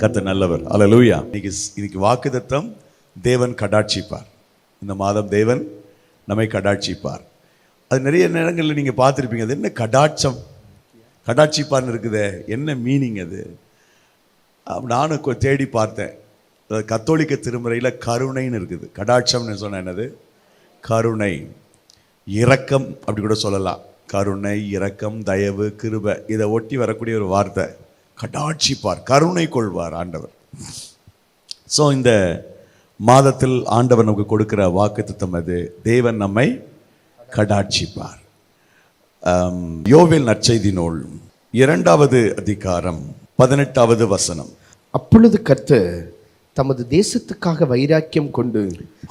கர்த்தர் நல்லவர். அல்லேலூயா. இன்னைக்கு வாக்குத்தத்தம், தேவன் கடாட்சிப்பார். இந்த மாதம் தேவன் நம்மை கடாட்சிப்பார். அது நிறைய நேரங்களில் நீங்கள் பார்த்துருப்பீங்க. அது என்ன கடாட்சம், கடாட்சிப்பார்னு இருக்குதே, என்ன மீனிங் அது? நானும் தேடி பார்த்தேன். கத்தோலிக்க திருமுறையில் கருணைன்னு இருக்குது. கடாட்சம்னு சொன்ன என்னது? கருணை, இரக்கம் அப்படி கூட சொல்லலாம். கருணை, இரக்கம், தயவு, கிருபை, இதை ஒட்டி வரக்கூடிய ஒரு வார்த்தை கடாட்சிப்பார், கருணை கொள்வார் ஆண்டவர். ஸோ இந்த மாதத்தில் ஆண்டவர் நமக்கு கொடுக்கிற வாக்குத்தத்தம் அது, தேவன் நம்மை கடாட்சிப்பார். யோவேல் நற்செய்தி நூல் 2வது அதிகாரம் 18வது வசனம். அப்பொழுது கர்த்தர் தமது தேசத்துக்காக வைராக்கியம் கொண்டு,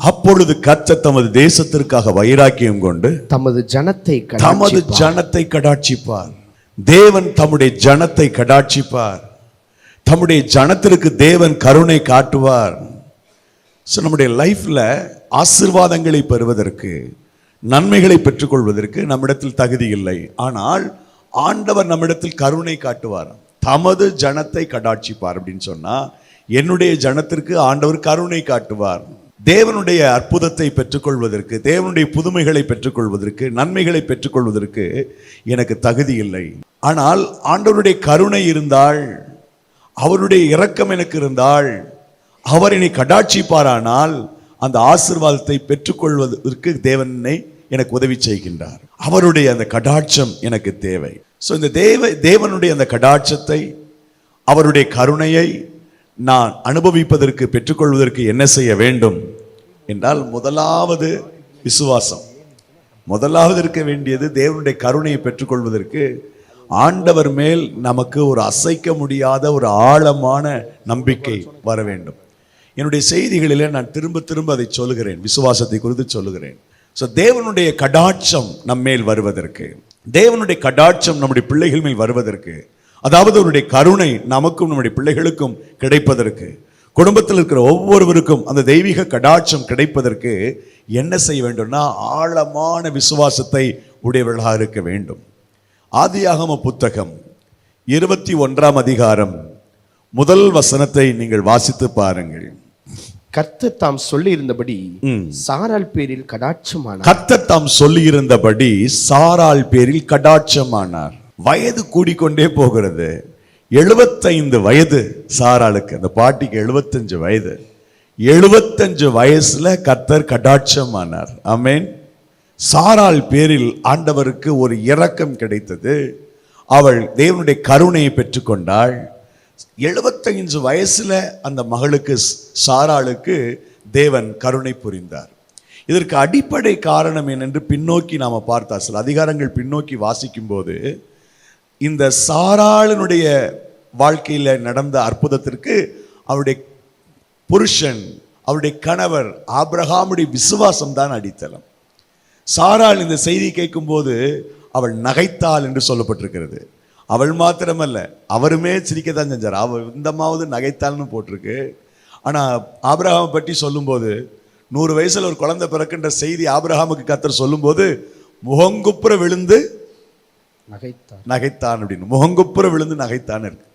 அப்பொழுது கர்த்தர் தமது தேசத்திற்காக வைராக்கியம் கொண்டு தமது ஜனத்தை கடாட்சிப்பார். தேவன் தம்முடைய ஜனத்தை கடாட்சிப்பார். தம்முடைய ஜனத்திற்கு தேவன் கருணை காட்டுவார். ஸோ நம்முடைய லைஃப்ல ஆசீர்வாதங்களை பெறுவதற்கு, நன்மைகளை பெற்றுக்கொள்வதற்கு நம்மிடத்தில் தகுதி இல்லை. ஆனால் ஆண்டவர் நம்மிடத்தில் கருணை காட்டுவார். தமது ஜனத்தை கடாட்சிப்பார் அப்படின்னு சொன்னா, என்னுடைய ஜனத்திற்கு ஆண்டவர் கருணை காட்டுவார். தேவனுடைய அற்புதத்தை பெற்றுக்கொள்வதற்கு, தேவனுடைய புதுமைகளை பெற்றுக்கொள்வதற்கு, நன்மைகளை பெற்றுக்கொள்வதற்கு எனக்கு தகுதி இல்லை. ஆனால் ஆண்டவருடைய கருணை இருந்தால், அவருடைய இரக்கம் எனக்கு இருந்தால், அவர் என்னை கடாட்சிப்பாரானால், அந்த ஆசீர்வாதத்தை பெற்றுக்கொள்வதற்கு தேவனை எனக்கு உதவி செய்கின்றார். அவருடைய அந்த கடாட்சம் எனக்கு தேவை. ஸோ இந்த தேவனுடைய அந்த கடாட்சத்தை, அவருடைய கருணையை நான் அனுபவிப்பதற்கு, பெற்றுக்கொள்வதற்கு என்ன செய்ய வேண்டும் என்றால், முதலாவது விசுவாசம். முதலாவது இருக்க வேண்டியது தேவனுடைய கருணையை பெற்றுக்கொள்வதற்கு ஆண்டவர் மேல் நமக்கு ஒரு அசைக்க முடியாத ஒரு ஆழமான நம்பிக்கை வர வேண்டும். என்னுடைய செய்திகளிலே நான் திரும்ப திரும்ப அதை சொல்லுகிறேன், விசுவாசத்தை குறித்து சொல்லுகிறேன். ஸோ தேவனுடைய கடாட்சம் நம்மேல் வருவதற்கு, தேவனுடைய கடாட்சம் நம்முடைய பிள்ளைகள் மேல் வருவதற்கு, அதாவது அவருடைய கருணை நமக்கும் நம்முடைய பிள்ளைகளுக்கும் கிடைப்பதற்கு, குடும்பத்தில் இருக்கிற ஒவ்வொருவருக்கும் அந்த தெய்வீக கடாட்சம் கிடைப்பதற்கு என்ன செய்ய வேண்டும்னா, ஆழமான விசுவாசத்தை உடையவர்களாக இருக்க வேண்டும். ஆதியாகம புத்தகம் 21ஆம் அதிகாரம் 1 வசனத்தை நீங்கள் வாசித்து பாருங்கள். கர்த்தர் தாம் சொல்லி இருந்தபடி சாராள் பேரில் கடாட்சமானார். கர்த்தர் தாம் சொல்லி இருந்தபடி சாராள் பேரில் கடாட்சமானார். வயது கூடிக்கொண்டே போகிறது. 75 வயது சாராளுக்கு. அந்த பாட்டிக்கு 75 வயது. 75 வயசுல கர்த்தர் கடாட்சமானார். ஆமென். சாராள் பேரில் ஆண்டவருக்கு ஒரு இரக்கம் கிடைத்தது. அவள் தேவனுடைய கருணையை பெற்றுக்கொண்டாள். 75 வயசுல அந்த மகளுக்கு, சாராளுக்கு தேவன் கருணை புரிந்தார். இதற்கு அடிப்படை காரணம் என்னென்று பின்னோக்கி நாம பார்த்தா, சில அதிகாரங்கள் பின்னோக்கி வாசிக்கும் போது, இந்த சாராளினுடைய வாழ்க்கையில நடந்த அற்புதத்திற்கு அவருடைய புருஷன், அவருடைய கணவர் ஆபிரகாமுடைய விசுவாசம் தான் அடித்தளம். சாராள் இந்த செய்தி கேட்கும் போது அவள் நகைத்தாள் என்று சொல்லப்பட்டிருக்கிறது. அவள் மாத்திரமல்ல, அவருமே சிரிக்கத்தான் செஞ்சார். அவள் இந்தமாவது நகைத்தாள்னு போட்டிருக்கு. ஆனால் ஆபிரகாமை பற்றி சொல்லும்போது, 100 வயசுல ஒரு குழந்தை பிறக்கின்ற செய்தி ஆபிரகாமுக்கு கர்த்தர் சொல்லும்போது, முகங்குப்புற விழுந்து நகைத்தான் அப்படின்னு, முகங்குப்புற விழுந்து நகைத்தான் இருக்கு.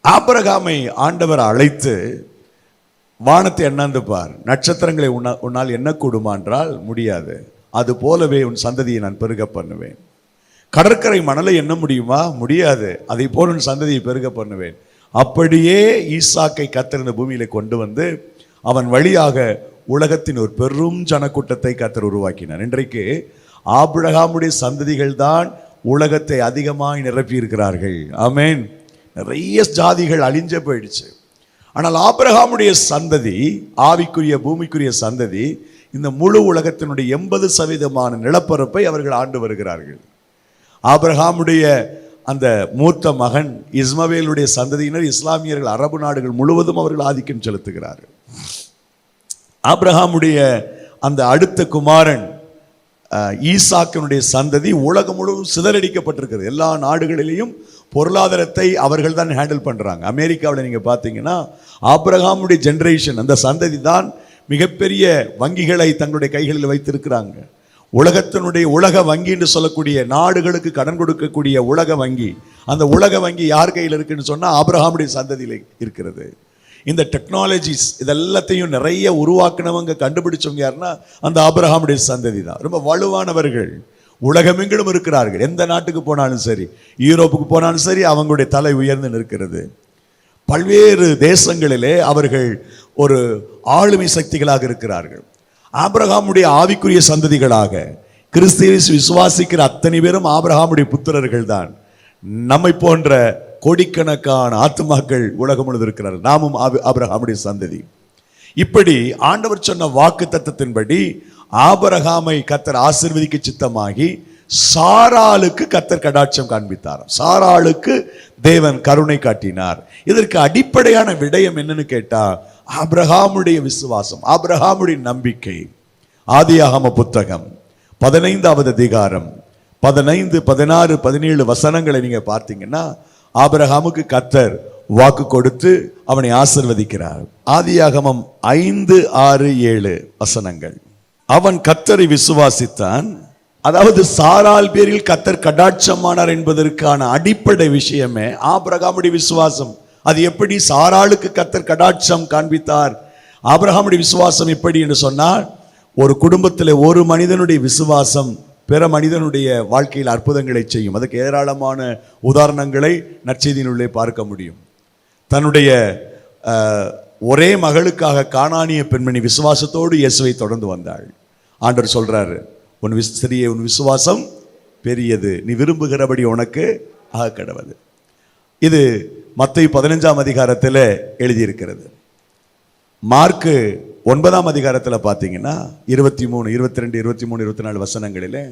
ஆபிரகாமை ஆண்டவர் அழைத்து, வானத்தை எண்ணாந்து பார், நட்சத்திரங்களை உன்னால் என்ன கூடுமா என்றால் முடியாது, அது போலவே உன் சந்ததியை நான் பெருக பண்ணுவேன். கடற்கரை மணலை எண்ண முடியுமா? முடியாது, அதை போல உன் சந்ததியை பெருக பண்ணுவேன். அப்படியே ஈசாக்கை கர்த்தர் இந்த பூமியில கொண்டு வந்து அவன் வழியாக உலகத்தின் ஒரு பெரும் ஜனக்கூட்டத்தை கர்த்தர் உருவாக்கினார். இன்றைக்கு ஆபிரகாமுடைய சந்ததிகள் தான் உலகத்தை அதிகமாய் நிரப்பி இருக்கிறார்கள். ஆமென். நிறைய ஜாதிகள் அழிஞ்சே போயிடுச்சு. ஆனால் ஆபிரகாமுடைய சந்ததி, ஆவிக்குரிய பூமிக்குரிய சந்ததி, இந்த முழு உலகத்தினுடைய 80% நிலப்பரப்பை அவர்கள் ஆண்டு வருகிறார்கள். ஆபிரகாமுடைய அந்த மூத்த மகன் இஸ்மவேலுடைய சந்ததியினர், இஸ்லாமியர்கள், அரபு நாடுகள் முழுவதும் அவர்கள் ஆதிக்கம் செலுத்துகிறார்கள். ஆபிரகாமுடைய அந்த அடுத்த குமாரன் ஈசாக்கினுடைய சந்ததி உலகம் முழுவதும் சிதறடிக்கப்பட்டிருக்கிறது. எல்லா நாடுகளிலேயும் பொருளாதாரத்தை அவர்கள் தான் ஹேண்டில் பண்றாங்க. அமெரிக்காவில் நீங்க பார்த்தீங்கன்னா ஆபிரகாமுடைய ஜெனரேஷன், அந்த சந்ததி தான் மிகப்பெரிய வங்கிகளை தங்களுடைய கைகளில் வைத்திருக்கிறாங்க. உலகத்தினுடைய உலக வங்கி என்று சொல்லக்கூடிய, நாடுகளுக்கு கடன் கொடுக்கக்கூடிய உலக வங்கி, அந்த உலக வங்கி யார் கையில் இருக்குன்னு சொன்னா ஆபிரகாமுடைய சந்ததியில் இருக்கிறது. இந்த டெக்னாலஜிஸ் இதெல்லாத்தையும் நிறைய உருவாக்குனவங்க கண்டுபிடிச்சவங்க யாருன்னா அந்த ஆபிரகாமுடைய சந்ததி தான். ரொம்ப வலுவானவர்கள் உலகமெங்கிலும் இருக்கிறார்கள். எந்த நாட்டுக்கு போனாலும் சரி, யூரோப்புக்கு போனாலும் சரி, அவங்களுடைய தலை உயர்ந்து நிற்கிறது. பல்வேறு தேசங்களிலே அவர்கள் ஒரு ஆளுமை சக்திகளாக இருக்கிறார்கள். ஆபிரகாமுடைய ஆவிக்குரிய சந்ததிகளாக கிறிஸ்துவை விசுவாசிக்கிற அத்தனை பேரும் ஆபிரகாமுடைய புத்திரர்கள் தான். நம்மை போன்ற கோடிக்கணக்கான ஆத்துமாக்கள் உலகம் முழுவதும் இருக்கிறார்கள். நாமும் ஆபிரகாமுடைய சந்ததி. இப்படி ஆண்டவர் சொன்ன வாக்கு தத்தத்தின்படி ஆபிரகாமை கர்த்தர் ஆசீர்வதிக்க சித்தமாகி சாராளுக்கு கர்த்தர் கடாட்சம் காண்பித்தார். சாராளுக்கு தேவன் கருணை காட்டினார். இதற்கு அடிப்படையான விடயம் என்னன்னு கேட்டா ஆபிரகாமுடைய விசுவாசம், ஆபிரகாமுடைய நம்பிக்கை. ஆதியாகம புத்தகம் 15வது அதிகாரம் 15, 16, 17 வசனங்களை நீங்க பார்த்தீங்கன்னா ஆபிரகாமுக்கு கர்த்தர் வாக்கு கொடுத்து அவனை ஆசீர்வதிக்கிறார். ஆதியாகமம் 5, 6, 7 வசனங்கள். அவன் கர்த்தரை விசுவாசித்தான். அதாவது சாராள் பேரில் கர்த்தர் கடாட்சமானார் என்பதற்கான அடிப்படை விஷயமே ஆபிரகாமுடைய விசுவாசம். அது எப்படி சாராளுக்கு கர்த்தர் கடாட்சம் காண்பித்தார்? ஆபிரகாமுடைய விசுவாசம் எப்படி என்று சொன்னால், ஒரு குடும்பத்தில் ஒரு மனிதனுடைய விசுவாசம் பிற மனிதனுடைய வாழ்க்கையில் அற்புதங்களை செய்யும். அதுக்கு ஏராளமான உதாரணங்களை நற்செய்தியினுள்ளே பார்க்க முடியும். தன்னுடைய ஒரே மகளுக்காக கானானிய பெண்மணி விசுவாசத்தோடு இயேசுவை தொடர்ந்து வந்தாள். ஆண்டவர் சொல்றாரு, உன் விசுவாசம் பெரியது, நீ விரும்புகிறபடி உனக்கு ஆக கடவது. இது மத்தேயு 15ஆம் அதிகாரத்தில் எழுதியிருக்கிறது. மார்க்கு 9ஆம் அதிகாரத்தில் பார்த்தீங்கன்னா 23, 22, 23, 24 வசனங்களிலே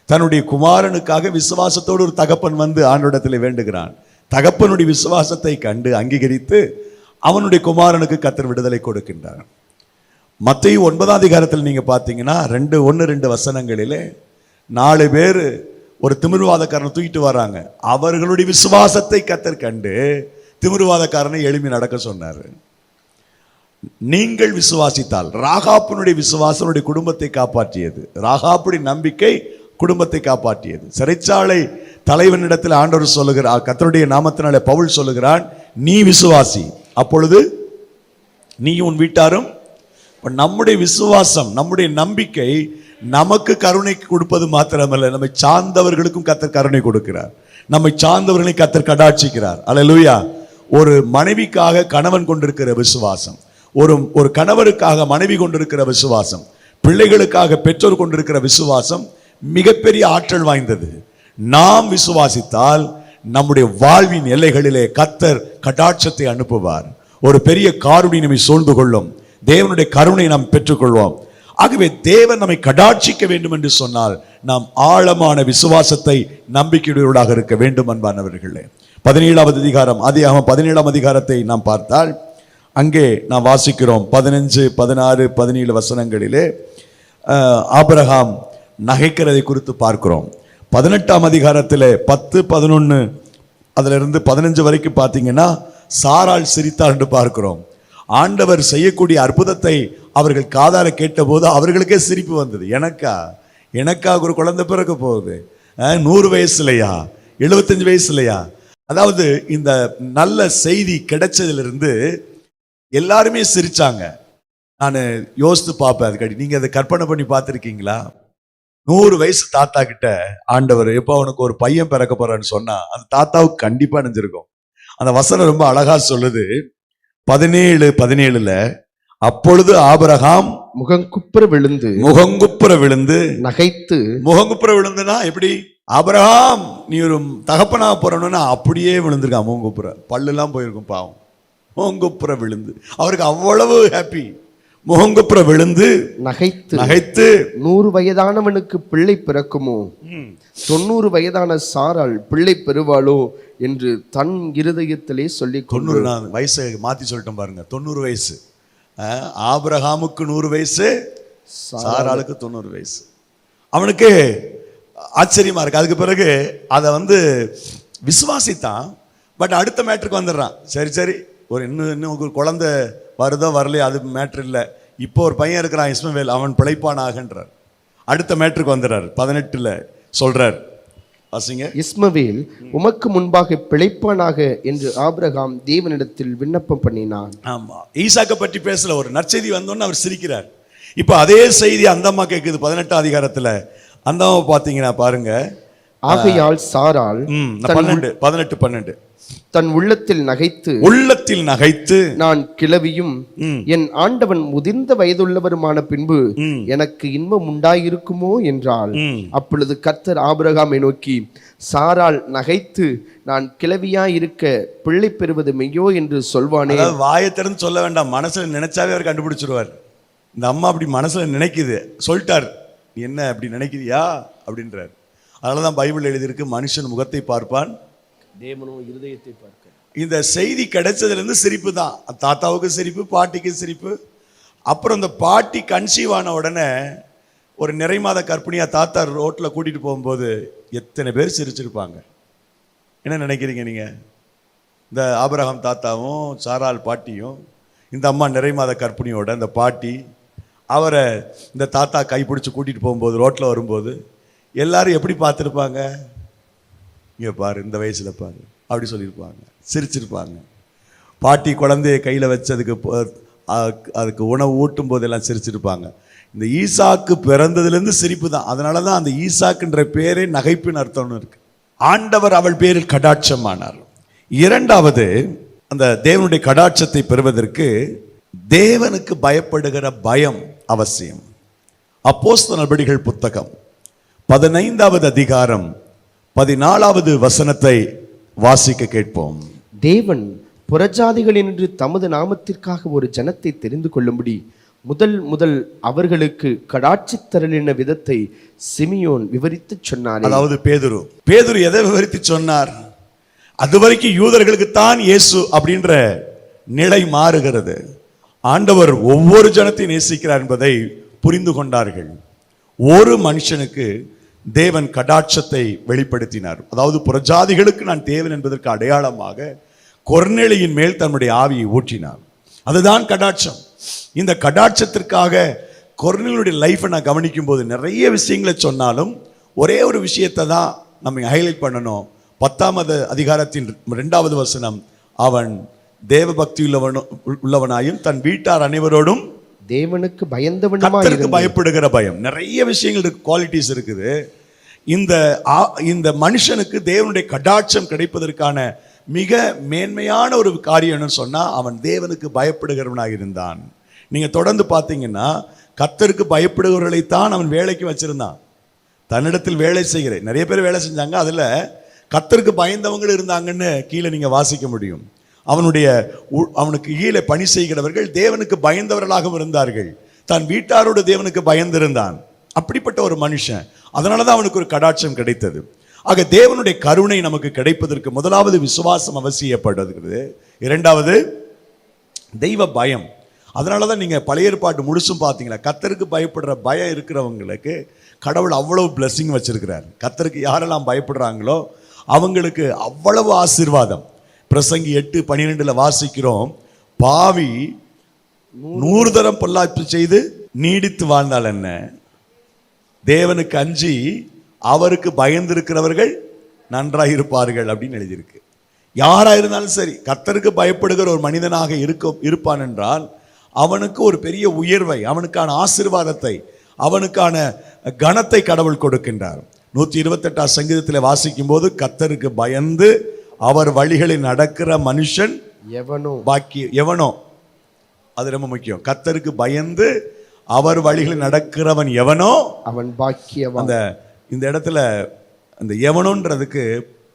தன்னுடைய குமாரனுக்காக விசுவாசத்தோடு ஒரு தகப்பன் வந்து ஆண்டவரிடத்தில் வேண்டுகிறான். தகப்பனுடைய விசுவாசத்தை கண்டு அங்கீகரித்து அவனுடைய குமாரனுக்கு கர்த்தர் விடுதலை கொடுக்கின்றார். மத்தேயு 9ஆம் அதிகாரத்தில் நீங்க பார்த்தீங்கன்னா 2 வசனங்களிலே 4 பேர் ஒரு திமிர்வாதக்காரனை தூக்கிட்டு வராங்க. அவர்களுடைய விசுவாசத்தை கர்த்தர் கண்டு திமிர்வாதக்காரனை எழுப்பி நடக்க சொன்னார். நீங்கள் விசுவாசித்தால், ராகாப்புனுடைய விசுவாசனுடைய குடும்பத்தை காப்பாற்றியது. ராகாப்புடைய நம்பிக்கை குடும்பத்தை காப்பாற்றியது. சிறைச்சாலை தலைவனிடத்தில் ஆண்டவர் சொல்லுகிறார், கர்த்தருடைய நாமத்தினாலே பவுல் சொல்லுகிறான், நீ விசுவாசி, அப்பொழுது நீ உன் வீட்டாரும். நம்முடைய விசுவாசம், நம்முடைய நம்பிக்கை நமக்கு கருணை கொடுப்பது மாத்திரமல்ல, நம்மை சார்ந்தவர்களுக்கும் கர்த்தர் கருணை கொடுக்கிறார். நம்மை சார்ந்தவர்களை கர்த்தர் கடாட்சிக்கிறார். அல்லேலூயா. ஒரு மனைவிக்காக கணவன் கொண்டிருக்கிற விசுவாசம், ஒரு கணவருக்காக மனைவி கொண்டிருக்கிற விசுவாசம், பிள்ளைகளுக்காக பெற்றோர் கொண்டிருக்கிற விசுவாசம் மிகப்பெரிய ஆற்றல் வாய்ந்தது. நாம் விசுவாசித்தால் நம்முடைய வாழ்வின் எல்லைகளிலே கர்த்தர் கடாட்சத்தை அனுப்புவார். ஒரு பெரிய காருணை நம்மை சூழ்ந்து கொள்ளும். தேவனுடைய கருணை நாம் பெற்றுக்கொள்வோம். ஆகவே தேவன் நம்மை கடாட்சிக்க வேண்டும் என்று சொன்னால் நாம் ஆழமான விசுவாசத்தை நம்பிக்கையுடையவர்களாக இருக்க வேண்டும். அன்பானவர்களே, 17வது அதிகாரம், ஆதியாகமம் 17ஆம் அதிகாரத்தை நாம் பார்த்தால் அங்கே நாம் வாசிக்கிறோம் 15, 16, 17 வசனங்களிலே ஆபிரகாம் நகைக்கிறதை குறித்து பார்க்கிறோம். 18ஆம் அதிகாரத்தில் 10, 11 அதிலிருந்து 15 வரைக்கும் பார்த்தீங்கன்னா சாராள் சிரித்தார் என்று பார்க்கிறோம். ஆண்டவர் செய்யக்கூடிய அற்புதத்தை அவர்கள் காதார கேட்டபோது அவர்களுக்கே சிரிப்பு வந்தது. எனக்கா ஒரு குழந்தை பிறக்க போகுது, 100 வயசுலையா, 75 வயசுலையா? அதாவது இந்த நல்ல செய்தி கிடைச்சதிலிருந்து எல்லாருமே சிரிச்சாங்க. நான் யோசித்து பார்ப்பேன், அதுக்கடி நீங்க அதை கற்பனை பண்ணி பார்த்துருக்கீங்களா? 100 வயசு தாத்தா கிட்ட ஆண்டவர் எப்போ அவனுக்கு ஒரு பையன் பிறக்க போறான்னு சொன்னா அந்த தாத்தாவுக்கு கண்டிப்பா நினைஞ்சிருக்கும். அந்த வசனம் ரொம்ப அழகா சொல்லுது. 17:17 அப்பொழுது ஆபிரகாம் முகங்குப்புற விழுந்து நகைத்து. முகங்குப்புற விழுந்துனா எப்படி? ஆபிரகாம் நீ ஒரு தகப்பனா போறணும்னா அப்படியே விழுந்திருக்கான். முகங்குப்புற பல்லுலாம் போயிருக்கும் பாவம். முகங்குப்புற விழுந்து அவருக்கு அவ்வளவு ஹாப்பி. முகங்குப்புற விழுந்து நகைத்து 100 வயதானவனுக்கு பிள்ளை பிறக்குமோ, 90 வயதான சாராள் பிள்ளை பெறுவாளோ என்று தன் இருதயத்திலே சொல்லி 90 வயசை மாத்தி சொல்லிட்டோம் பாருங்க. 90 வயசு ஆபிரகாமுக்கு 100 வயசு, சாராளுக்கு 90 வயசு. அவனுக்கு ஆச்சரியமா இருக்கு. அதுக்கு பிறகு அதை விசுவாசித்தான். பட் அடுத்த மேட்டருக்கு வந்துடுறான். சரி ஒரு இன்னும் ஒரு குழந்தை வருதோ வரலையோ அது மேட்ரு இல்லை. இப்போ ஒரு பையன் இருக்கிறான் இஸ்மவேல், அவன் பிழைப்பானாகன்றார். அடுத்த மேட்டருக்கு வந்துடுறார். 18 சொல்றார், வாசிங்க. இஸ்மவேல் உமக்கு முன்பாக பிழைப்பானாக என்று ஆபிரகாம் தேவனிடத்தில் விண்ணப்பம் பண்ணினான். ஆமா, ஈசாக்கை பற்றி பேசல, ஒரு நற்செய்தி வந்தோன்னு அவர் சிரிக்கிறார். இப்ப அதே செய்தி அந்த அம்மா கேட்குது 18ஆம் அதிகாரத்துல. அந்த அம்மா பாத்தீங்கன்னா பாருங்க, ஆகையால் சாராள் 12 தன் உள்ளத்தில் நகைத்து நான் கிழவியும் என் ஆண்டவன் முதிர்ந்த வயதுள்ளவருமான பின்பு எனக்கு இன்பம் உண்டாயிருக்குமோ என்றாள். அப்பொழுது கர்த்தர் ஆபிரகாமை நோக்கி, சாராள் நகைத்து நான் கிழவியா இருக்க பிள்ளை பெறுவது மெய்யோ என்று சொல்வானே. வாயை திறந்து சொல்ல வேண்டாம், மனசுல நினைச்சாவே அவர் கண்டுபிடிச்சிருவார். இந்த அம்மா அப்படி மனசுல நினைக்குது, சொல்லிட்டார், நீ என்ன அப்படி நினைக்கிறியா அப்படின்றார். அதனாலதான் பைபிள் எழுதியிருக்கு, மனுஷன் முகத்தை பார்ப்பான், தேவனோ இருதயத்தை பார்க்க. இந்த செய்தி கிடைச்சதுல இருந்து சிரிப்பு தான். தாத்தாவுக்கு சிரிப்பு, பாட்டிக்கு சிரிப்பு. அப்புறம் இந்த பாட்டி கன்சீவ் ஆன உடனே ஒரு நிறைமாத கர்ப்பிணியா தாத்தா ரோட்ல கூட்டிட்டு போகும்போது எத்தனை பேர் சிரிச்சிருப்பாங்க. என்ன நினைக்கிறீங்க நீங்க? இந்த ஆபிரகாம் தாத்தாவும் சாராள் பாட்டியும், இந்த அம்மா நிறைமாத கர்ப்பிணியோட இந்த பாட்டி அவரை இந்த தாத்தா கைப்பிடிச்சு கூட்டிட்டு போகும்போது ரோட்ல வரும்போது எல்லாரும் எப்படி பார்த்துருப்பாங்க? இங்கே பாரு, இந்த வயசுல பாரு அப்படி சொல்லியிருப்பாங்க, சிரிச்சிருப்பாங்க. பாட்டி குழந்தைய கையில் வச்சதுக்கு அதுக்கு உணவு ஊட்டும் போதெல்லாம் சிரிச்சிருப்பாங்க. இந்த ஈசாக்கு பிறந்ததுலேருந்து சிரிப்பு தான். அதனால தான் அந்த ஈசாக்குன்ற பேரே நகைப்பின் அர்த்தம்னு இருக்கு. ஆண்டவர் அவள் பேரில் கடாட்சமானார். இரண்டாவது, அந்த தேவனுடைய கடாட்சத்தை பெறுவதற்கு தேவனுக்கு பயப்படுகிற பயம் அவசியம். அப்போஸ்தலர் நடபடிகள் புத்தகம் 15ஆவது அதிகாரம் 14வது வசனத்தை வாசிக்க கேட்போம். தேவன் புறஜாதிகளினின்று தமது நாமத்திற்காக ஒரு ஜனத்தை தெரிந்து கொள்ளும்படி முதல் அவர்களுக்கு கடாட்சி தரலின விதத்தை சிமியோன் விவரித்து சொன்னார். அதாவது பேதுரு எதை விவரித்து சொன்னார்? அது வரைக்கும் யூதர்களுக்கு தான் இயேசு அப்படின்ற நிலை மாறுகிறது. ஆண்டவர் ஒவ்வொரு ஜனத்தையும் நேசிக்கிறார் என்பதை புரிந்து கொண்டார்கள். ஒரு மனுஷனுக்கு தேவன் கடாட்சத்தை வெளிப்படுத்தினார். அதாவது புறஜாதிகளுக்கு நான் தேவன் என்பதற்கு அடையாளமாக கொர்நேலியின் மேல் தன்னுடைய ஆவியை ஊற்றினார். அதுதான் கடாட்சம். இந்த கடாட்சத்திற்காக கொர்நேலியுடைய லைஃபை நான் கவனிக்கும் போது நிறைய விஷயங்களை சொன்னாலும் ஒரே ஒரு விஷயத்தை தான் நம்ம ஹைலைட் பண்ணணும். 10ஆம் அதிகாரத்தின் 2வது வசனம், அவன் தேவ பக்தி உள்ளவனாயும் தன் வீட்டார் அனைவரோடும் தேவனுக்கு பயப்படுகிற பயம். நிறைய விஷயங்கள் இருக்கு, குவாலிட்டிஸ் இருக்குது. இந்த மனுஷனுக்கு தேவனுடைய கடாட்சம் கிடைப்பதற்கான மிக மேன்மையான ஒரு காரியம் என்னன்னு சொன்னா, அவன் தேவனுக்கு பயப்படுகிறவனாக இருந்தான். நீங்க தொடர்ந்து பார்த்தீங்கன்னா கர்த்தருக்கு பயப்படுகிறவர்களைத்தான் அவன் வேலைக்கு வச்சிருந்தான். தன்னிடத்தில் வேலை செய்கிற நிறைய பேர் வேலை செஞ்சாங்க, அதுல கர்த்தருக்கு பயந்தவங்க இருந்தாங்கன்னு கீழே நீங்க வாசிக்க முடியும். அவனுக்கு கீழே பணி செய்கிறவர்கள் தேவனுக்கு பயந்தவர்களாகவும் இருந்தார்கள். தன் வீட்டாரோடு தேவனுக்கு பயந்திருந்தான். அப்படிப்பட்ட ஒரு மனுஷன். அதனாலதான் அவனுக்கு ஒரு கடாட்சம் கிடைத்தது. ஆக தேவனுடைய கருணை நமக்கு கிடைப்பதற்கு முதலாவது விசுவாசம் அவசியப்படுகிறது. இரண்டாவது தெய்வ பயம். அதனாலதான் நீங்க பழைய ஏற்பாட்டு முழுசும் பார்த்தீங்களா, கர்த்தருக்கு பயப்படுற பயம் இருக்கிறவங்களுக்கு கடவுள் அவ்வளவு பிளஸிங் வச்சிருக்கிறார். கர்த்தருக்கு யாரெல்லாம் பயப்படுறாங்களோ அவங்களுக்கு அவ்வளவு ஆசீர்வாதம். பிரசங்கி 8:12 வாசிக்கிறோம், பாவி 100 தரம் பொல்லாப்பு செய்து நீடித்து வாழ்ந்தால் என்ன, தேவனுக்கு அஞ்சி அவருக்கு பயந்திருக்கிறவர்கள் நன்றாக இருப்பார்கள் அப்படின்னு எழுதியிருக்கு. யாரா இருந்தாலும் சரி, கர்த்தருக்கு பயப்படுகிற ஒரு மனிதனாக இருப்பான் என்றால் அவனுக்கு ஒரு பெரிய உயர்வை, அவனுக்கான ஆசீர்வாதத்தை, அவனுக்கான கனத்தை கடவுள் கொடுக்கின்றார். 128ஆம் சங்கீதத்தில் வாசிக்கும் போது, கர்த்தருக்கு பயந்து அவர் வழிகளில் நடக்கிற மனுஷன் எவனோ, அது ரொம்ப முக்கியம். கர்த்தருக்கு பயந்து அவர் வழிகளில் நடக்கிறவன் எவனோ அவன் பாக்கியவான். இந்த இடத்துல அந்த எவனோன்றதுக்கு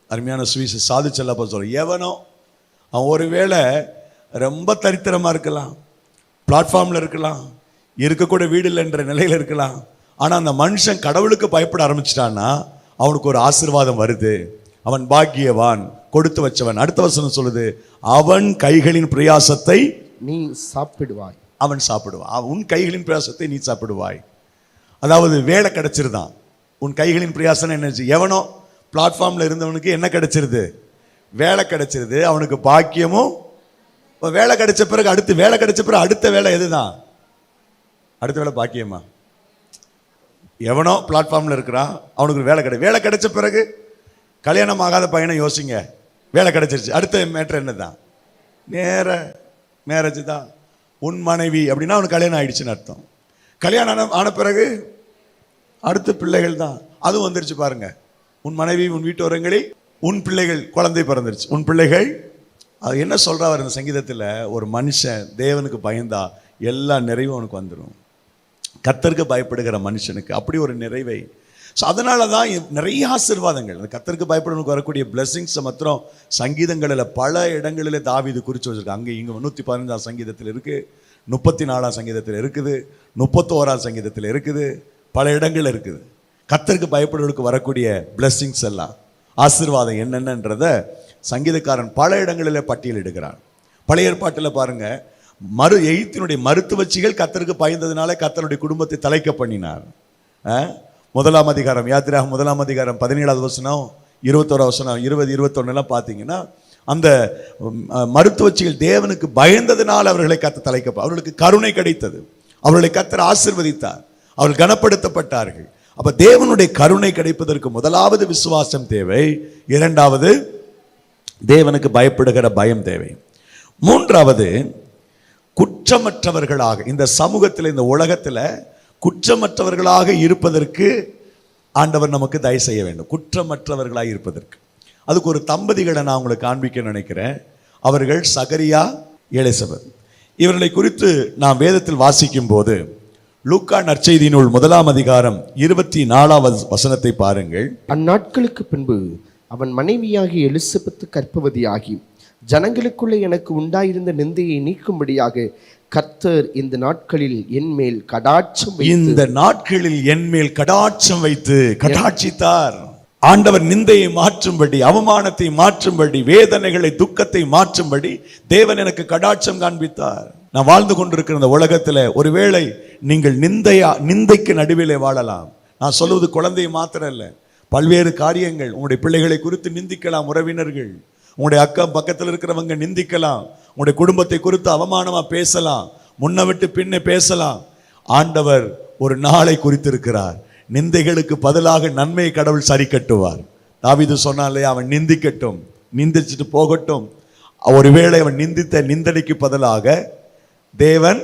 அருமையான சுவிசேஷ சாது செல்லப்பா சொல்ற, எவனோ அவன் ஒருவேளை ரொம்ப தரித்திரமா இருக்கலாம், பிளாட்ஃபார்ம்ல இருக்கலாம், இருக்கக்கூட வீடு இல்லைன்ற நிலையில இருக்கலாம். ஆனா அந்த மனுஷன் கடவுளுக்கு பயப்பட ஆரம்பிச்சிட்டான்னா அவனுக்கு ஒரு ஆசீர்வாதம் வருது. அவன் பாக்கியவான், கொடுத்து வச்சவன். அடுத்த வசனம் சொல்லுது, அவன் கைகளின் பிரயாசத்தை நீ சாப்பிடுவாய். அவன் சாப்பிடுவான். உன் கைகளின் பிரயாசத்தை நீ சாப்பிடுவாய். அதாவது வேலை கிடைச்சிருதான். உன் கைகளின் பிரயாசம் என்ன? எவனோ பிளாட்ஃபார்ம்ல இருந்தவனுக்கு என்ன கிடைச்சிருது? வேலை கிடைச்சிருது. அவனுக்கு பாக்கியமும். வேலை கிடைச்ச பிறகு அடுத்த வேலை எதுதான்? அடுத்த வேலை பாக்கியமா? எவனோ பிளாட்ஃபார்ம்ல இருக்கிறான், அவனுக்கு வேலை கிடைச்ச பிறகு கல்யாணம் ஆகாத பையனை யோசிங்க, வேலை கிடைச்சிருச்சு, அடுத்த மேட்ரு என்னதான்? நேர மேரேஜ் தான். உன் மனைவி அப்படின்னா அவனுக்கு கல்யாணம் ஆயிடுச்சுன்னு அர்த்தம். கல்யாணம் ஆன பிறகு அடுத்த பிள்ளைகள் தான். அதுவும் வந்துருச்சு பாருங்க. உன் மனைவி உன் வீட்டோரங்களில் உன் பிள்ளைகள், குழந்தை பிறந்துருச்சு, உன் பிள்ளைகள். அது என்ன சொல்றாரு இந்த சங்கீதத்தில்? ஒரு மனுஷன் தேவனுக்கு பயந்தா எல்லா நிறைவும் அவனுக்கு வந்துடும். கர்த்தருக்கு பயப்படுகிற மனுஷனுக்கு அப்படி ஒரு நிறைவை. ஸோ அதனால தான் நிறைய ஆசீர்வாதங்கள், அந்த கர்த்தருக்கு பயப்படுவனுக்கு வரக்கூடிய பிளெஸிங்ஸை மாத்திரம் சங்கீதங்களில் பல இடங்களில் தாவீது குறித்து வச்சிருக்கு. அங்கே இங்கே 115ஆம் சங்கீதத்தில் இருக்குது, 34ஆம் சங்கீதத்தில் இருக்குது, 31ஆம் சங்கீதத்தில் இருக்குது, பல இடங்கள் இருக்குது. கர்த்தருக்கு பயப்படுவதற்கு வரக்கூடிய பிளெஸிங்ஸ் எல்லாம் ஆசீர்வாதம் என்னென்னன்றத சங்கீதக்காரன் பல இடங்களில் பட்டியலிடுகிறான். பழைய ஏற்பாட்டில் பாருங்க, எகிப்தினுடைய மருத்துவச்சிகள் கர்த்தருக்கு பயந்ததுனால கர்த்தருடைய குடும்பத்தை தலைக்க பண்ணினார். 1ஆம் அதிகாரம், யாத்திராகமம் 1ஆம் அதிகாரம் 17ஆவது வசனம், 21ஆவது வசனம், 20, 21 பார்த்தீங்கன்னா அந்த மருத்துவச்சிகள் தேவனுக்கு பயந்ததுனால் அவர்களை கர்த்தர் தலைக்க, அவர்களுக்கு கருணை கிடைத்தது, அவர்களை கர்த்தர் ஆசீர்வதித்தார், அவர்கள் கனப்படுத்தப்பட்டார்கள். அப்ப தேவனுடைய கருணை கிடைப்பதற்கு முதலாவது விசுவாசம் தேவை, இரண்டாவது தேவனுக்கு பயப்படுகிற பயம் தேவை, மூன்றாவது குற்றமற்றவர்களாக இந்த சமூகத்தில், இந்த உலகத்தில் குற்றமற்றவர்களாக இருப்பதற்கு ஆண்டவர் நமக்கு தயவு செய்ய வேண்டும். குற்றமற்றவர்களாக இருப்பதற்கு அதுக்கு ஒரு தம்பதிகளை நான் உங்களுக்கு காண்பிக்க நினைக்கிறேன். அவர்கள் சகரியா, எலிசபெத். இவர்களை குறித்து நாம் வேதத்தில் வாசிக்கும் போது லூக்கா நற்செய்தி நூல் 1ஆம் அதிகாரம் 24ஆவது வசனத்தை பாருங்கள். அந்நாட்களுக்கு பின்பு அவன் மனைவியாகிய எலிசபெத்து கர்ப்பவதியாகி ஜனங்களுக்குள்ளே எனக்கு உண்டாயிருந்த நிந்தையை நீக்கும்படியாக கர்த்தர் இந்த நாட்களில் என்மேல் கடாட்சம் வைத்து, இந்த நாட்களில் என்மேல் கடாட்சம் வைத்து கடாட்சித்தார். ஆண்டவர் நிந்தையை மாற்றும்படி, அவமானத்தை மாற்றும்படி, வேதனைகளை துக்கத்தை மாற்றும்படி தேவன் எனக்கு கடாட்சம் காண்பித்தார். நான் வாழ்ந்து கொண்டிருக்கிற இந்த உலகத்தில் ஒருவேளை நீங்கள் நிந்தைக்கு நடுவிலே வாழலாம். நான் சொல்வது குழந்தையை மாத்திரம் இல்லை, பல்வேறு காரியங்கள். உங்களுடைய பிள்ளைகளை குறித்து நிந்திக்கலாம் உறவினர்கள், உங்களுடைய அக்கம் பக்கத்தில் இருக்கிறவங்க நிந்திக்கலாம், உங்களுடைய குடும்பத்தை குறித்து அவமானமா பேசலாம், முன்ன விட்டு பின்ன பேசலாம். ஆண்டவர் ஒரு நாளை குறித்திருக்கிறார், நிந்தைகளுக்கு பதிலாக நன்மையை கடவுள் சரி கட்டுவார். தாவீது சொன்னாலே, அவன் நிந்திக்கட்டும், நிந்திச்சுட்டு போகட்டும். ஒருவேளை அவன் நிந்தித்த நிந்தனைக்கு பதிலாக தேவன்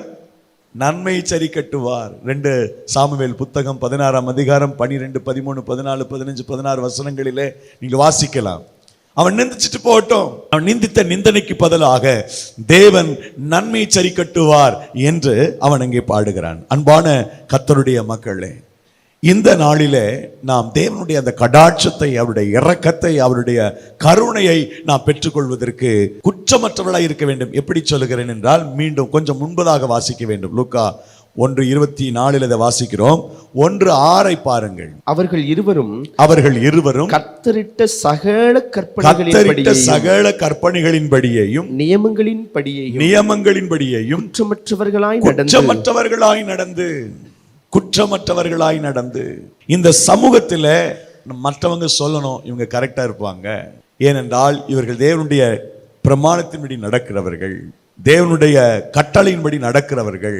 நன்மை சரி கட்டுவார். 2 சாமுவேல் புத்தகம் 16ஆம் அதிகாரம் 12, 13, 14, 15, 16 வசனங்களிலே நீங்கள் வாசிக்கலாம். அவன் நிந்திச்சுட்டு போகட்டும், அவன் நிந்தித்த நிந்தனைக்கு பதிலாக தேவன் நன்மை சரி கட்டுவார் என்று அவன் அங்கே பாடுகிறான். அன்பான கர்த்தருடைய மக்களே, இந்த நாளிலே நாம் தேவனுடைய அந்த கடாட்சத்தை, அவருடைய இரக்கத்தை, அவருடைய கருணையை நாம் பெற்றுக்கொள்வதற்கு குற்றமற்றவர்களாய் இருக்க வேண்டும். எப்படி சொல்லுகிறேன் என்றால், மீண்டும் கொஞ்சம் முன்பதாக வாசிக்க வேண்டும். லூக்கா 1:24 இதை வாசிக்கிறோம். 1:6 பாருங்கள். அவர்கள் இருவரும் கர்த்தரிட்ட சகல கற்பனைகளின்படியேயும் நியமங்களின்படியேயும் குற்றமற்றவர்களாய் நடந்து இந்த சமூகத்தில் மற்றவங்க சொல்லணும், இவங்க கரெக்டா இருப்பாங்க. ஏனென்றால் இவர்கள் தேவனுடைய பிரமாணத்தின்படி நடக்கிறவர்கள், தேவனுடைய கட்டளையின்படி நடக்கிறவர்கள்.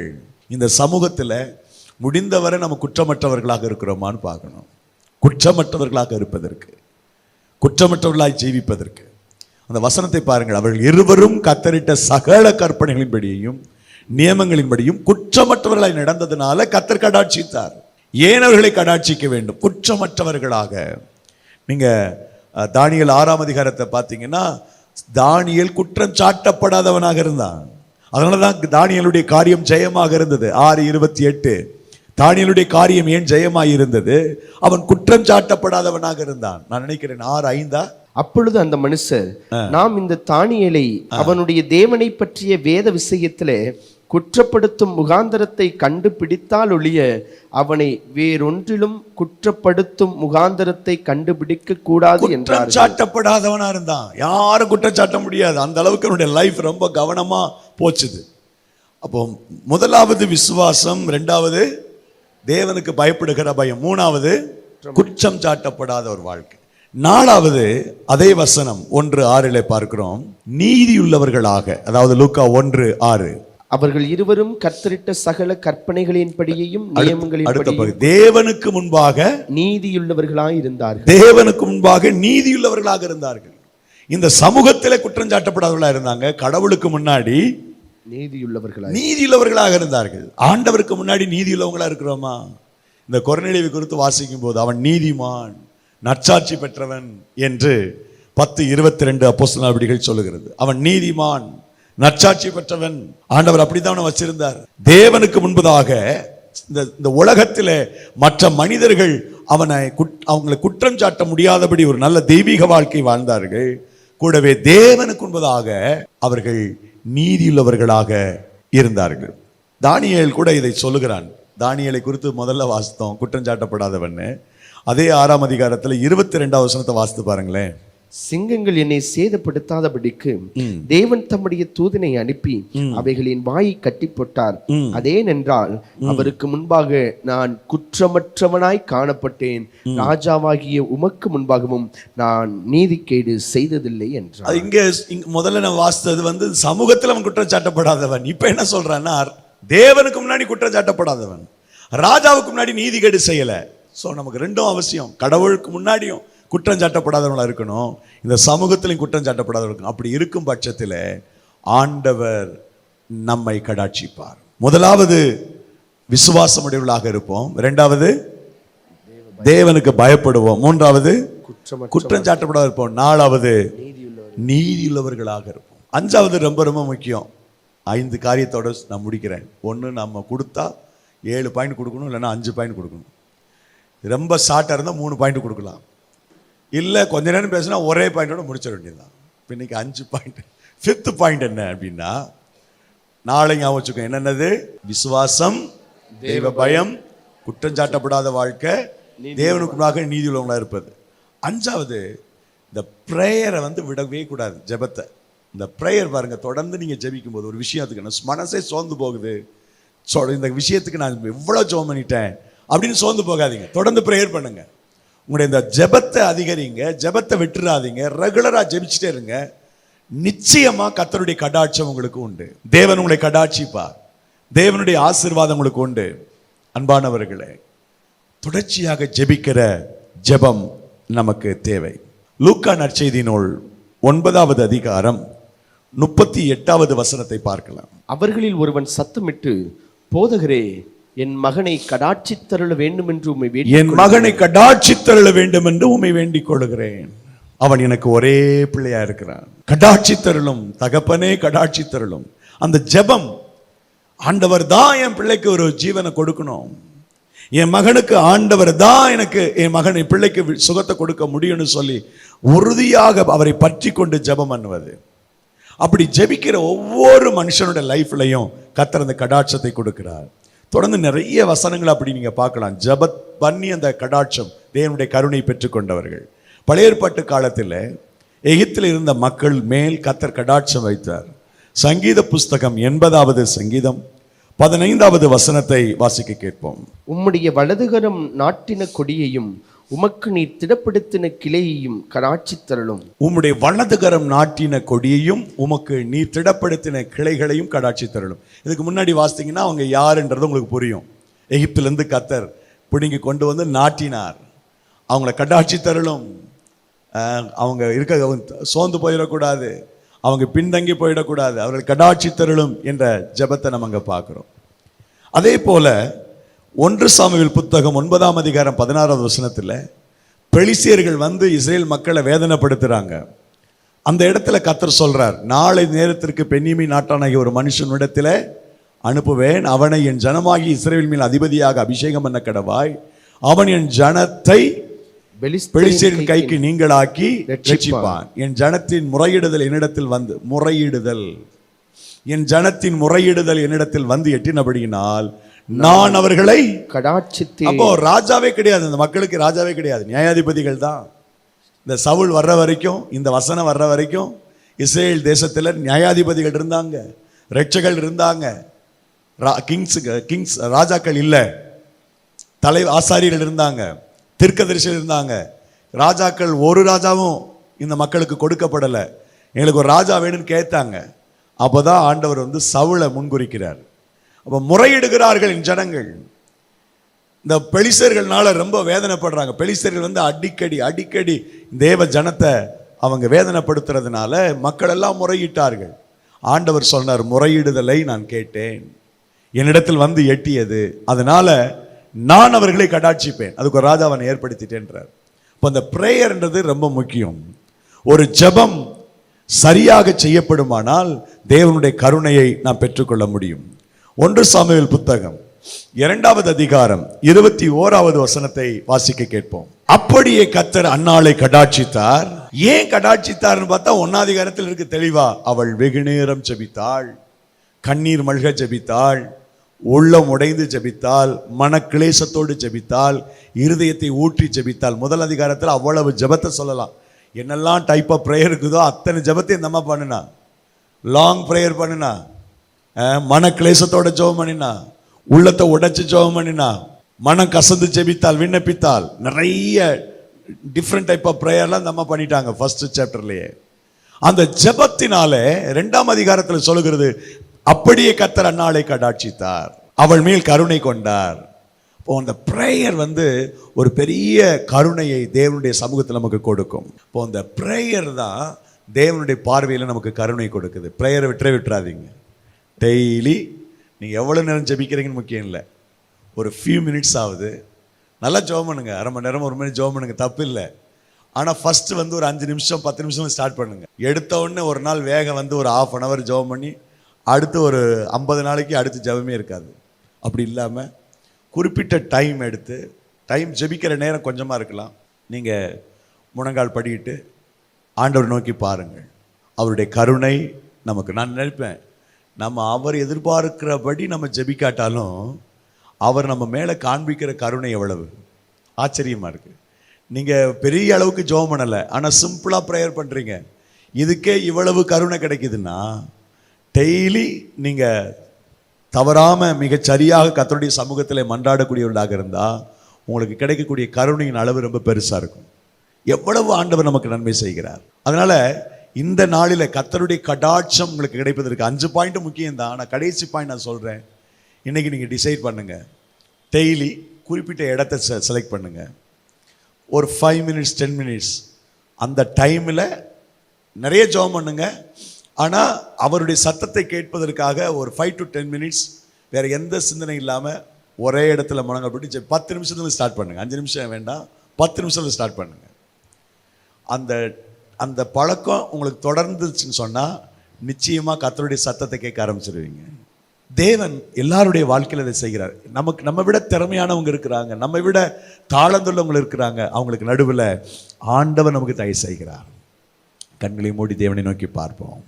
இந்த சமூகத்தில் முடிந்தவரை நம்ம குற்றமற்றவர்களாக இருக்கிறோமான்னு பார்க்கணும். குற்றமற்றவர்களாக இருப்பதற்கு, குற்றமற்றவர்களாய் ஜீவிப்பதற்கு அந்த வசனத்தை பாருங்கள். அவர்கள் இருவரும் கர்த்தரிட்ட சகல கற்பனைகளின்படியையும் நியமங்களின்படியும் குற்றமற்றவர்களாய் நடந்ததுனால கர்த்தர் கடாட்சித்தார். ஏன் அவர்களை கடாட்சிக்க வேண்டும்? குற்றமற்றவர்களாக. நீங்க தானியேல் 6ஆம் அதிகாரத்தை பார்த்தீங்கன்னா, தானியேல் குற்றம் சாட்டப்படாதவனாக இருந்தான். அதனாலதான் தானியேலுடைய காரியம் ஜெயமாக இருந்தது. 6:28 தானியேலுடைய காரியம் ஏன் ஜெயமாக இருந்தது? அவன் குற்றம் சாட்டப்படாதவனாக இருந்தான். நான் நினைக்கிறேன் 6:5. அப்பொழுது அந்த மனுஷர், நாம் இந்த தானியேலை அவனுடைய தேவனை பற்றிய வேத விஷயத்திலே குற்றப்படுத்தும் முகாந்தரத்தை கண்டுபிடித்தால் ஒழிய அவனை வேறொன்றிலும் குற்றப்படுத்தும் முகாந்தரத்தை கண்டுபிடிக்க கூடாது என்றார். சாட்டப்படாதவனா இருந்தான், யாரும் குற்றம் சாட்ட முடியாது. அந்த அளவுக்கு அவனுடைய லைஃப் ரொம்ப கவனமா போச்சுது. அப்போ முதலாவது விசுவாசம், இரண்டாவது தேவனுக்கு பயப்படுகிற பயம், மூணாவது குற்றம் சாட்டப்படாத ஒரு வாழ்க்கை, நாலாவது அதே வசனம் 1:6 பார்க்கிறோம், நீதியுள்ளவர்களாக. அதாவது லூக்கா 1:6, அவர்கள் இருவரும் கர்த்தரிட்ட சகல கற்பனைகளின்படியையும் நியமங்களின்படியும் தேவனுக்கு முன்பாக நீதியுள்ளவர்களாய் இருந்தார்கள். தேவனுக்கு முன்பாக நீதியுள்ளவர்களாக இருந்தார்கள். இந்த சமூகத்திலே குற்றம் சாட்டப்படாதவர்களாக இருந்தாங்க. கடவுளுக்கு முன்னாடி நீதியுள்ளவர்களாக இருந்தார்கள். ஆண்டவருக்கு முன்னாடி நீதியுள்ளவங்களா இருக்கிறோமா? இந்த கொர்நேலியுவை குறித்து வாசிக்கும் போது அவன் நீதிமான், நற்சாட்சி பெற்றவன் என்று 10:22 அப்போஸ்தலர் நடவடிக்கைகள் சொல்லுகிறது. அவன் நீதிமான், நற்சாட்சி பெற்றவன். ஆண்டவர் அப்படித்தான் வச்சிருந்தார். தேவனுக்கு முன்பதாக இந்த உலகத்திலே மற்ற மனிதர்கள் அவங்களை குற்றம் சாட்ட முடியாதபடி ஒரு நல்ல தெய்வீக வாழ்க்கை வாழ்ந்தார்கள். கூடவே தேவனுக்கு முன்பதாக அவர்கள் நீதியுள்ளவர்களாக இருந்தார்கள். தானியேல் கூட இதை சொல்லுகிறான். தானியேலை குறித்து முதல்ல வாசித்தோம், குற்றம் சாட்டப்படாதவன். அதே 6ஆம் அதிகாரத்தில் 22ஆவது வசனத்தை வாசித்து பாருங்களேன். சிங்கங்கள் என்னை சேதப்படுத்தாதபடிக்கு தேவன் தம்முடைய தூதனை அனுப்பி அவைகளின் வாயை கட்டி போட்டார். அதேனென்றால் அவருக்கு முன்பாக நான் குற்றமற்றவனாய் காணப்பட்டேன். ராஜாவாகிய உமக்கு முன்பாகவும் நான் நீதிக்கேடு செய்ததில்லை என்றார். இங்க முதல்ல நான் வாசித்தது சமூகத்தில் அவன் குற்றம் சாட்டப்படாதவன். இப்ப என்ன சொல்றான்னா, தேவனுக்கு முன்னாடி குற்றம் சாட்டப்படாதவன், ராஜாவுக்கு முன்னாடி நீதிக்கேடு செய்யல. சோ நமக்கு ரெண்டும் அவசியம். கடவுளுக்கு முன்னாடியும் குற்றம் சாட்டப்படாதவங்களா இருக்கணும், இந்த சமூகத்திலையும் குற்றம் சாட்டப்படாதவங்க இருக்கணும். அப்படி இருக்கும் பட்சத்தில் ஆண்டவர் நம்மை கடாட்சிப்பார். முதலாவது விசுவாசமுடையவர்களாக இருப்போம். இரண்டாவது தேவனுக்கு பயப்படுவோம். மூன்றாவது குற்றம் சாட்டப்படாத இருப்போம். நாலாவது நீதியுள்ளவர்களாக இருப்போம். அஞ்சாவது ரொம்ப ரொம்ப முக்கியம். 5 காரியத்தோட நான் முடிக்கிறேன். ஒன்று, நம்ம கொடுத்தா 7 பாயிண்ட் கொடுக்கணும், இல்லைன்னா 5 பாயிண்ட் கொடுக்கணும். ரொம்ப ஷார்ட்டாக இருந்தால் 3 பாயிண்ட் கொடுக்கலாம். இல்லை கொஞ்ச நேரம் பேசினா ஒரே பாயிண்டோட முடிச்சிட வேண்டியதுதான். இப்போ இன்னைக்கு 5 பாயிண்ட். 5th பாயிண்ட் என்ன அப்படின்னா, நாளை ஞாபகம் வச்சுக்கோ. என்னென்னது? விசுவாசம், தெய்வ பயம், குற்றம் சாட்டப்படாத வாழ்க்கை, தேவனுக்கு முன்பாக நீதி உள்ளவங்களா இருப்பது. 5வது, இந்த ப்ரேயரை விடவே கூடாது. ஜெபத்தை, இந்த ப்ரேயர் பாருங்க, தொடர்ந்து நீங்க ஜெபிக்கும் போது ஒரு விஷயத்துக்கு மனசே சோர்ந்து போகுது, இந்த விஷயத்துக்கு நான் எவ்வளோ ஜெபம் பண்ணிட்டேன் அப்படின்னு சோர்ந்து போகாதீங்க. தொடர்ந்து ப்ரேயர் பண்ணுங்க. உங்களுடைய இந்த ஜெபத்தை அதிகரிங்க, ஜெபத்தை விட்டுறாதீங்க, ரெகுலரா ஜெபிச்சுட்டே இருங்க. நிச்சயமா கர்த்தருடைய கடாட்சம் உங்களுக்கு உண்டு. தேவன் உங்களை கடாட்சிப்பார். தேவனுடைய ஆசீர்வாதம் உங்களுக்கு உண்டு. அன்பானவர்களே, தொடர்ச்சியாக ஜெபிக்கிற ஜெபம் நமக்கு தேவை. லூக்கா நற்செய்தி நூல் 9வது அதிகாரம் 38வது வசனத்தை பார்க்கலாம். அவர்களில் ஒருவன் சத்தமிட்டு, போதகரே, என் மகனை கடாட்சித்தருள வேண்டும் என்று உம்மை வேண்டிக் கொள்கிறேன். அவன் எனக்கு ஒரே பிள்ளையா இருக்கிறான். கடாட்சித்தருளும் தகப்பனே, கடாட்சித்தருளும். அந்த ஜெபம், ஆண்டவர் தான் என் பிள்ளைக்கு ஒரு ஜீவனை கொடுக்கணும், என் மகனுக்கு ஆண்டவர் தான் எனக்கு என் பிள்ளைக்கு சுகத்தை கொடுக்க முடியும்னு சொல்லி உறுதியாக அவரை பற்றி கொண்டு ஜெபம் பண்ணுவது. அப்படி ஜெபிக்கிற ஒவ்வொரு மனுஷனுடைய லைஃப்லையும் கர்த்தர் அந்த கடாட்சத்தை கொடுக்கிறார். தொடர்ந்து நிறைய வசனங்கள் அப்படி நீங்க பார்க்கலாம். ஜெபத் பண்ணி அந்த கடாட்சம், தேவனுடைய கருணை பெற்றுக்கொண்டவர்கள். பழைய ஏற்பாட்டு காலத்தில் எகிப்தில் இருந்த மக்கள் மேல் கர்த்தர் கடாட்சம் வைத்தார். சங்கீத புஸ்தகம் 80வது சங்கீதம் 15வது வசனத்தை வாசிக்க கேட்போம். உம்முடைய வலதுகரம் நாட்டின கொடியையும் உமக்கு நீர் திடப்படுத்தின கிளையையும் கடாட்சித்தருளும். உம்முடைய வலதுகரம் நாட்டின கொடியையும் உமக்கு நீர் திடப்படுத்தின கிளைகளையும் கடாட்சித்தருளும். இதுக்கு முன்னாடி வாசித்தீங்கன்னா அவங்க யாருன்றது உங்களுக்கு புரியும். எகிப்திலிருந்து கர்த்தர் பிடுங்கி கொண்டு வந்து நாட்டினார். அவங்கள கடாட்சித்தருளும். அவங்க இருக்க சோர்ந்து போயிடக்கூடாது, அவங்க பின்தங்கி போயிடக்கூடாது, அவர்கள் கடாட்சித்தருளும் என்ற ஜெபத்தை நம்ம அங்கே பார்க்குறோம். அதே போல 1 சாமுவேல் புத்தகம் 9ஆம் அதிகாரம் 16வது வசனத்தில் பெலிஸ்தியர்கள் இஸ்ரேல் மக்களை வேதனைப்படுத்துறாங்க. அந்த இடத்துல கர்த்தர் சொல்றார், நாளை நேரத்திற்கு பென்யமீன் நாட்டானாகிய ஒரு மனுஷனிடத்தில் அனுப்புவேன், அவனை என் ஜனமாகி இஸ்ரேல் மேல் அதிபதியாக அபிஷேகம் பண்ண கடவாய், அவன் என் ஜனத்தை பெலிஸ்தியரின் கைக்கு நீங்களாக்கி ரட்சிப்பான். என் ஜனத்தின் முறையிடுதல் என்னிடத்தில் என் ஜனத்தின் முறையிடுதல் என்னிடத்தில் எட்டினபடியினால் நான் அவர்களை கடாட்சித்தேன். அப்போ ராஜாவே கிடையாது, இந்த மக்களுக்கு ராஜாவே கிடையாது, நியாயாதிபதிகள் தான். இந்த சவுல் வர்ற வரைக்கும், இந்த வசனம் வர்ற வரைக்கும் இஸ்ரேல் தேசத்தில் நியாயாதிபதிகள் இருந்தாங்க, ரட்சகர்கள் இருந்தாங்க, கிங்ஸ் ராஜாக்கள் இல்லை, ஆசாரியர்கள் இருந்தாங்க, தீர்க்கதரிசிகள் இருந்தாங்க. ராஜாக்கள் ஒரு ராஜாவும் இந்த மக்களுக்கு கொடுக்கப்படலை. எங்களுக்கு ஒரு ராஜா வேணும்னு கேட்டாங்க. அப்பதான் ஆண்டவர் வந்து சவுலை முன்குறிக்கிறார். அப்ப முறையிடுகிறார்கள் என் ஜனங்கள். இந்த பெலிஸ்தர்கள்னால ரொம்ப வேதனைப்படுறாங்க. பெலிஸ்தர்கள் வந்து அடிக்கடி தேவ ஜனத்தை அவங்க வேதனைப்படுத்துறதுனால மக்கள் எல்லாம் முறையிட்டார்கள். ஆண்டவர் சொன்னார், முறையிடுதலை நான் கேட்டேன், என்னிடத்தில் வந்து எட்டியது, அதனால நான் அவர்களை கடாட்சிப்பேன், அதுக்கு ஒரு ராஜாவை ஏற்படுத்திட்டேன்றார். இப்போ அந்த பிரேயர்ன்றது ரொம்ப முக்கியம். ஒரு ஜெபம் சரியாக செய்யப்படுமானால் தேவனுடைய கருணையை நாம் பெற்றுக்கொள்ள முடியும். 1 சாமுவேல் புத்தகம் 2வது அதிகாரம் 21வது வசனத்தை வாசிக்க கேட்போம். அப்படியே கர்த்தர் அன்னாளை கடாட்சித்தார். ஏன் கடாட்சித்தார்னு பார்த்தா 1ஆம் அதிகாரத்தில் இருக்கு தெளிவா. அவள் வெகு நேரம் ஜெபித்தாள், கண்ணீர் மல்க ஜெபித்தாள், உள்ளம் உடைந்து ஜெபித்தாள், மனக்கிளேசத்தோடு ஜெபித்தாள், இருதயத்தை ஊற்றி ஜெபித்தாள். 1 அதிகாரத்தில் அவ்வளவு ஜெபத்தை சொல்லலாம். என்னெல்லாம் டைப் ஆஃப் ப்ரேயர் இருக்குதோ அத்தனை ஜெபத்தை இந்த அம்மா பண்ணுனா. லாங் ப்ரேயர் பண்ணுனா, மனக்கிளேசத்தோட ஜெபம் பண்ணினா, உள்ளத்தை உடைச்சு ஜெபம் பண்ணினா, மனம் கசந்து ஜெபித்தால், விண்ணப்பித்தால், நிறைய டிஃப்ரெண்ட் டைப் ஆஃப் ப்ரேயர்லாம் இந்த அம்மா பண்ணிட்டாங்க ஃபர்ஸ்ட் சாப்டர்லயே. அந்த ஜெபத்தினாலே 2ஆம் அதிகாரத்தில் சொல்லுகிறது, அப்படியே கர்த்தர் அன்னாளை கடாட்சித்தார், அவள் மேல் கருணை கொண்டார். இப்போ அந்த ப்ரேயர் வந்து ஒரு பெரிய கருணையை தேவனுடைய சமூகத்தில் நமக்கு கொடுக்கும். இப்போ அந்த ப்ரேயர் தான் தேவனுடைய பார்வையில் நமக்கு கருணை கொடுக்குது. ப்ரேயரை விட்டுறாதீங்க. டெய்லி நீங்கள் எவ்வளோ நேரம் ஜெபிக்கிறீங்கன்னு முக்கியம் இல்லை, ஒரு ஃபியூ மினிட்ஸ் ஆகுது நல்லா ஜெபம் பண்ணுங்க. அரை மணி நேரம் 1 மணி ஜெபம் பண்ணுங்க, தப்பு இல்லை. ஆனால் ஃபஸ்ட்டு வந்து ஒரு 5 நிமிஷம் 10 நிமிஷம் ஸ்டார்ட் பண்ணுங்க. எடுத்த உடனே ஒரு நாள் வேகம் வந்து ஒரு 1/2 hour ஜெபம் பண்ணி அடுத்து ஒரு 50 நாளைக்கு அடுத்து ஜெபமே இருக்காது. அப்படி இல்லாமல் குறிப்பிட்ட டைம் எடுத்து, டைம் ஜெபிக்கிற நேரம் கொஞ்சமாக இருக்கலாம், நீங்கள் முழங்கால் படிக்கிட்டு ஆண்டவர் நோக்கி பாருங்கள். அவருடைய கருணை நமக்கு, நான் நினைப்பேன் நம்ம அவர் எதிர்பார்க்கிறபடி நம்ம ஜெபிக்காட்டாலும் அவர் நம்ம மேலே காண்பிக்கிற கருணை எவ்வளவு ஆச்சரியமாக இருக்குது. நீங்கள் பெரிய அளவுக்கு ஜெபம் பண்ணலை, ஆனால் சிம்பிளாக ப்ரேயர் பண்ணுறீங்க, இதுக்கே இவ்வளவு கருணை கிடைக்குதுன்னா டெய்லி நீங்கள் தவறாமல் மிகச்சரியாக கர்த்தருடைய சமூகத்தில் மன்றாடக்கூடியவர்களாக இருந்தால் உங்களுக்கு கிடைக்கக்கூடிய கருணையின் அளவு ரொம்ப பெருசாக இருக்கும். எவ்வளவு ஆண்டவர் நமக்கு நன்மை செய்கிறார். அதனால் இந்த நாளில் கர்த்தருடைய கடாட்சம் உங்களுக்கு கிடைப்பதற்கு 5 பாயிண்ட் முக்கியம்தான். ஆனால் கடைசி பாயிண்ட் நான் சொல்கிறேன். இன்றைக்கி நீங்கள் டிசைட் பண்ணுங்கள், டெய்லி குறிப்பிட்ட இடத்தை செலக்ட் பண்ணுங்கள். ஒரு 5 minutes 10 minutes அந்த டைமில் நிறைய ஜெபம் பண்ணுங்க. ஆனால் அவருடைய சத்தத்தை கேட்பதற்காக ஒரு 5 to 10 minutes வேறு எந்த சிந்தனை இல்லாமல் ஒரே இடத்துல முழங்க போட்டு 10 நிமிஷத்துல ஸ்டார்ட் பண்ணுங்கள். 5 நிமிஷம் வேண்டாம், 10 நிமிஷத்தில் ஸ்டார்ட் பண்ணுங்கள். அந்த பழக்கம் உங்களுக்கு தொடர்ந்துச்சுன்னு சொன்னால் நிச்சயமாக கர்த்தருடைய சத்தத்தை கேட்க ஆரம்பிச்சிருவீங்க. தேவன் எல்லாருடைய வாழ்க்கையில் அதை செய்கிறார். நம்ம விட திறமையானவங்க இருக்கிறாங்க, நம்ம விட தாளந்துள்ளவங்க இருக்கிறாங்க, அவங்களுக்கு நடுவில் ஆண்டவர் நமக்கு தயவு செய்கிறார். கண்களை மூடி தேவனை நோக்கி பார்ப்போம்.